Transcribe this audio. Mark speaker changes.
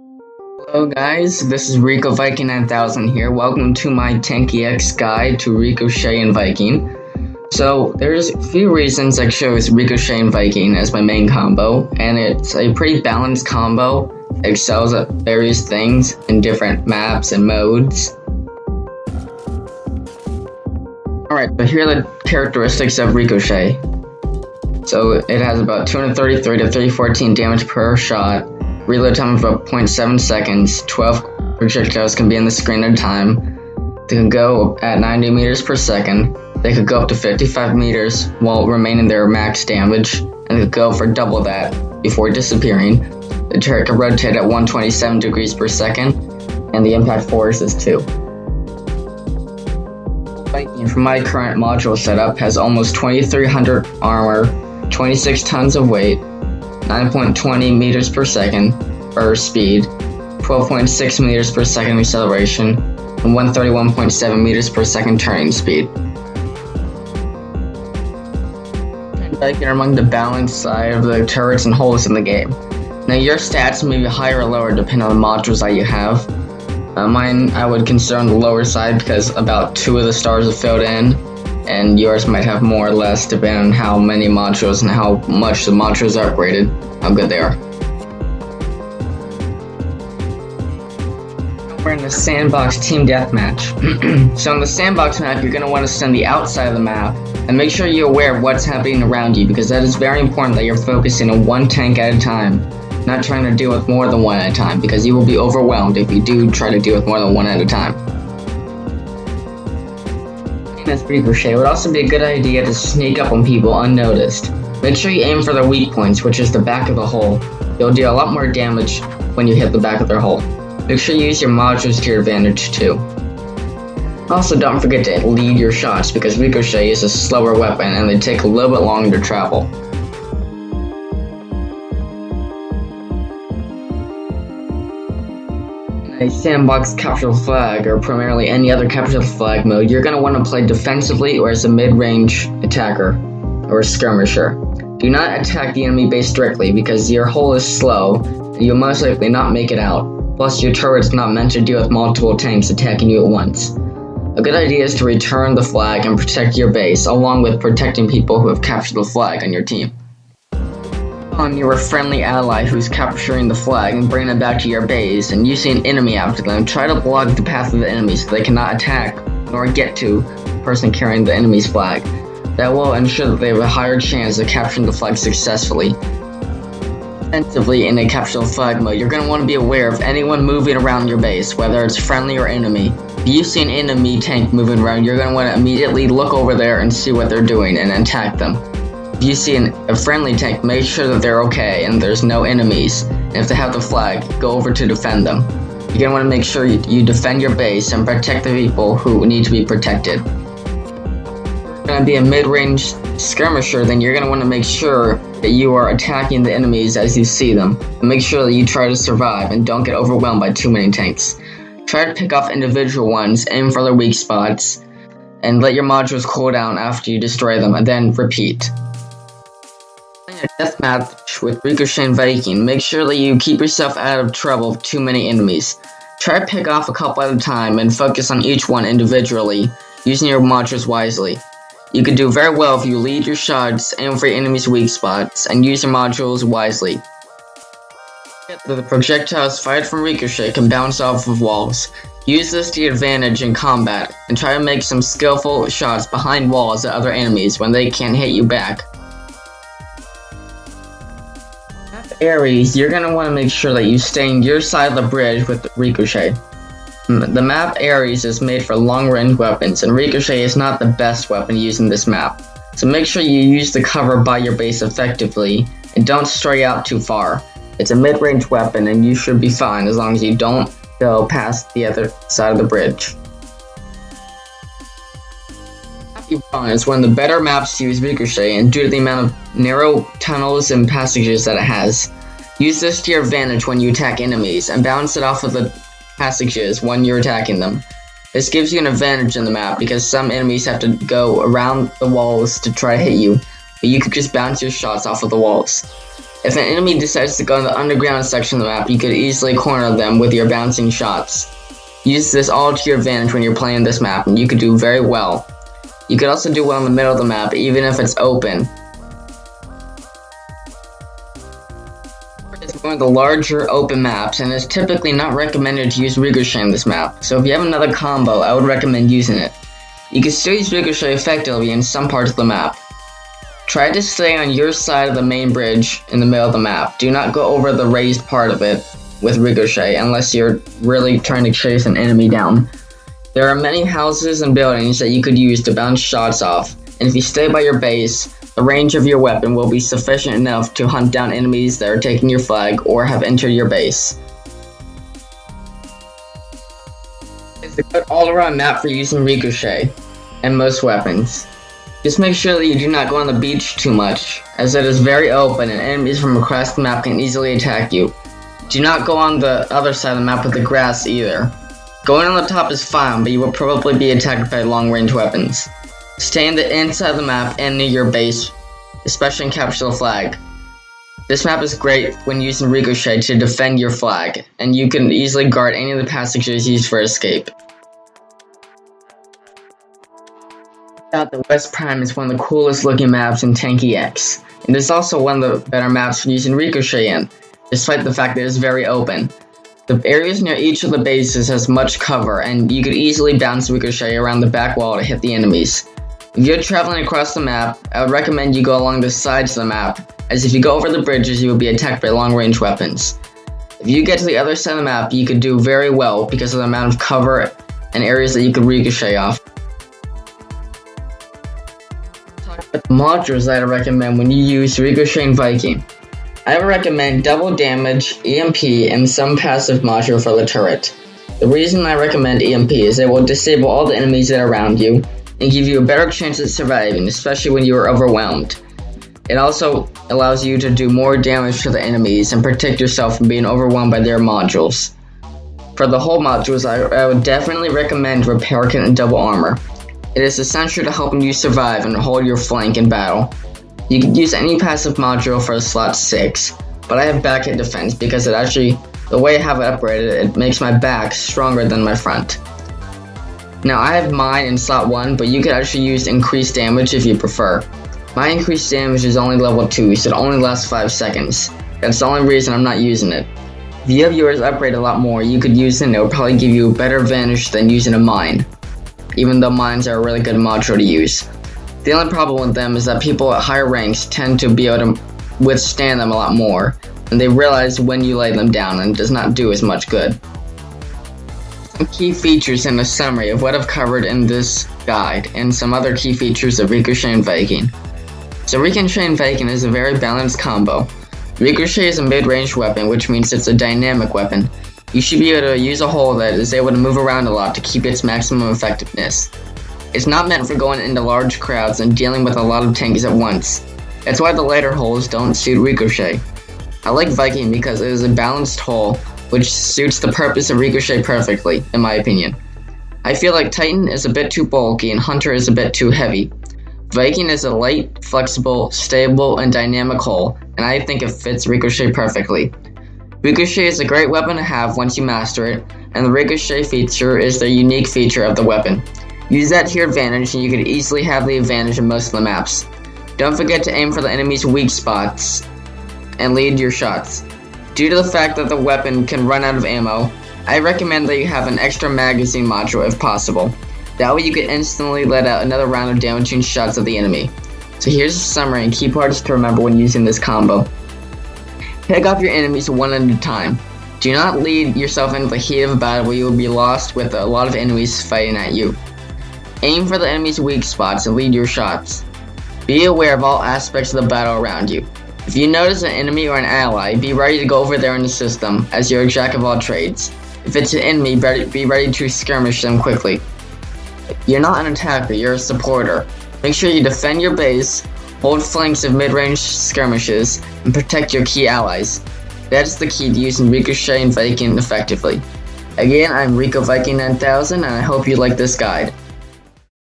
Speaker 1: Hello guys, this is RicoViking9000 here. Welcome to my Tanki X guide to Ricochet and Viking. So there's a few reasons I chose Ricochet and Viking as my main combo, and it's a pretty balanced combo. It excels at various things in different maps and modes. Alright, so here are the characteristics of Ricochet. So it has about 233 to 314 damage per shot, reload time of about 0.7 seconds, 12 projectiles can be in the screen at a time, they can go at 90 meters per second, they could go up to 55 meters while remaining their max damage, and they could go for double that before disappearing. The turret can rotate at 127 degrees per second, and the impact force is 2. Viking, from my current module setup, has almost 2300 armor, 26 tons of weight, 9.20 meters per second burst speed, 12.6 meters per second acceleration, and 131.7 meters per second turning speed. Viking are among the balanced side of the turrets and holes in the game. Now your stats may be higher or lower depending on the modules that you have. Mine I would consider on the lower side because about 2 of the stars are filled in, and yours might have more or less depending on how many modules and how much the modules are upgraded, how good they are. We're in the Sandbox Team Deathmatch. So on the Sandbox map, you're going to want to stay on the outside of the map, and make sure you're aware of what's happening around you, because that is very important that you're focusing on one tank at a time, not trying to deal with more than one at a time, because you will be overwhelmed if you do try to deal with more than one at a time. As Ricochet, it would also be a good idea to sneak up on people unnoticed. Make sure you aim for their weak points, which is the back of the hull. You'll deal a lot more damage when you hit the back of their hull. Make sure you use your modules to your advantage too. Also, don't forget to lead your shots, because Ricochet is a slower weapon and they take a little bit longer to travel. A Sandbox capture the flag, or primarily any other capture the flag mode, you're going to want to play defensively or as a mid-range attacker or a skirmisher. Do not attack the enemy base directly because your hull is slow and you'll most likely not make it out. Plus your turret's not meant to deal with multiple tanks attacking you at once. A good idea is to return the flag and protect your base, along with protecting people who have captured the flag on your team. On your friendly ally who's capturing the flag and bringing it back to your base, and you see an enemy after them, try to block the path of the enemy so they cannot attack nor get to the person carrying the enemy's flag. That will ensure that they have a higher chance of capturing the flag successfully. Defensively, in a capture the flag mode, you're going to want to be aware of anyone moving around your base, whether it's friendly or enemy. If you see an enemy tank moving around, you're going to want to immediately look over there and see what they're doing and attack them. If you see a friendly tank, make sure that they're okay and there's no enemies. And if they have the flag, go over to defend them. You're going to want to make sure you defend your base and protect the people who need to be protected. If you're going to be a mid-range skirmisher, then you're going to want to make sure that you are attacking the enemies as you see them. And make sure that you try to survive and don't get overwhelmed by too many tanks. Try to pick off individual ones, aim for their weak spots, and let your modules cool down after you destroy them, and then repeat. A deathmatch with Ricochet and Viking, make sure that you keep yourself out of trouble with too many enemies. Try to pick off a couple at a time and focus on each one individually, using your modules wisely. You can do very well if you lead your shots, aim for your enemy's weak spots, and use your modules wisely. The projectiles fired from Ricochet can bounce off of walls. Use this to your advantage in combat, and try to make some skillful shots behind walls at other enemies when they can't hit you back. Ares, you're going to want to make sure that you stay on your side of the bridge with Ricochet. The map Ares is made for long-range weapons, and Ricochet is not the best weapon used in this map. So make sure you use the cover by your base effectively, and don't stray out too far. It's a mid-range weapon, and you should be fine as long as you don't go past the other side of the bridge. Is one of the better maps to use Ricochet, and due to the amount of narrow tunnels and passages that it has. Use this to your advantage when you attack enemies, and bounce it off of the passages when you're attacking them. This gives you an advantage in the map because some enemies have to go around the walls to try to hit you, but you can just bounce your shots off of the walls. If an enemy decides to go in the underground section of the map, you could easily corner them with your bouncing shots. Use this all to your advantage when you're playing this map, and you could do very well. You could also do well in the middle of the map, even if it's open. It's one of the larger open maps, and it's typically not recommended to use Ricochet in this map, so if you have another combo, I would recommend using it. You can still use Ricochet effectively in some parts of the map. Try to stay on your side of the main bridge in the middle of the map. Do not go over the raised part of it with Ricochet unless you're really trying to chase an enemy down. There are many houses and buildings that you could use to bounce shots off, and if you stay by your base, the range of your weapon will be sufficient enough to hunt down enemies that are taking your flag or have entered your base. It's a good all-around map for using Ricochet and most weapons. Just make sure that you do not go on the beach too much, as it is very open and enemies from across the map can easily attack you. Do not go on the other side of the map with the grass either. Going on the top is fine, but you will probably be attacked by long-range weapons. Stay in the inside of the map and near your base, especially in Capture the Flag. This map is great when using Ricochet to defend your flag, and you can easily guard any of the passages used for escape. The West Prime is one of the coolest looking maps in Tanki X. It is also one of the better maps for using Ricochet in, despite the fact that it is very open. The areas near each of the bases has much cover, and you could easily bounce Ricochet around the back wall to hit the enemies. If you're traveling across the map, I would recommend you go along the sides of the map, as if you go over the bridges you will be attacked by long-range weapons. If you get to the other side of the map, you could do very well because of the amount of cover and areas that you could Ricochet off. The modules that I recommend when you use Ricochet and Viking. I would recommend double damage, EMP, and some passive module for the turret. The reason I recommend EMP is it will disable all the enemies that are around you and give you a better chance at surviving, especially when you are overwhelmed. It also allows you to do more damage to the enemies and protect yourself from being overwhelmed by their modules. For the whole modules, I would definitely recommend Repair Kit and Double Armor. It is essential to helping you survive and hold your flank in battle. You can use any passive module for slot 6, but I have back hit defense because the way I have it upgraded, it makes my back stronger than my front. Now I have mine in slot 1, but you could actually use increased damage if you prefer. My increased damage is only level 2, so it only lasts 5 seconds. That's the only reason I'm not using it. If you have yours upgraded a lot more, you could use it and it will probably give you a better advantage than using a mine, even though mines are a really good module to use. The only problem with them is that people at higher ranks tend to be able to withstand them a lot more, and they realize when you lay them down and it does not do as much good. Some key features in a summary of what I've covered in this guide, and some other key features of Ricochet and Viking. So Ricochet and Viking is a very balanced combo. Ricochet is a mid-range weapon, which means it's a dynamic weapon. You should be able to use a hull that is able to move around a lot to keep its maximum effectiveness. It's not meant for going into large crowds and dealing with a lot of tanks at once. That's why the lighter hulls don't suit Ricochet. I like Viking because it is a balanced hull, which suits the purpose of Ricochet perfectly, in my opinion. I feel like Titan is a bit too bulky and Hunter is a bit too heavy. Viking is a light, flexible, stable, and dynamic hull, and I think it fits Ricochet perfectly. Ricochet is a great weapon to have once you master it, and the Ricochet feature is the unique feature of the weapon. Use that to your advantage and you can easily have the advantage in most of the maps. Don't forget to aim for the enemy's weak spots and lead your shots. Due to the fact that the weapon can run out of ammo, I recommend that you have an extra magazine module if possible. That way you can instantly let out another round of damaging shots at the enemy. So here's a summary and key parts to remember when using this combo. Pick off your enemies one at a time. Do not lead yourself into the heat of a battle where you will be lost with a lot of enemies fighting at you. Aim for the enemy's weak spots and lead your shots. Be aware of all aspects of the battle around you. If you notice an enemy or an ally, be ready to go over there in the system, as you're a jack of all trades. If it's an enemy, be ready to skirmish them quickly. You're not an attacker, you're a supporter. Make sure you defend your base, hold flanks of mid-range skirmishes, and protect your key allies. That's the key to using Ricochet and Viking effectively. Again, I'm RicoViking9000 and I hope you like this guide.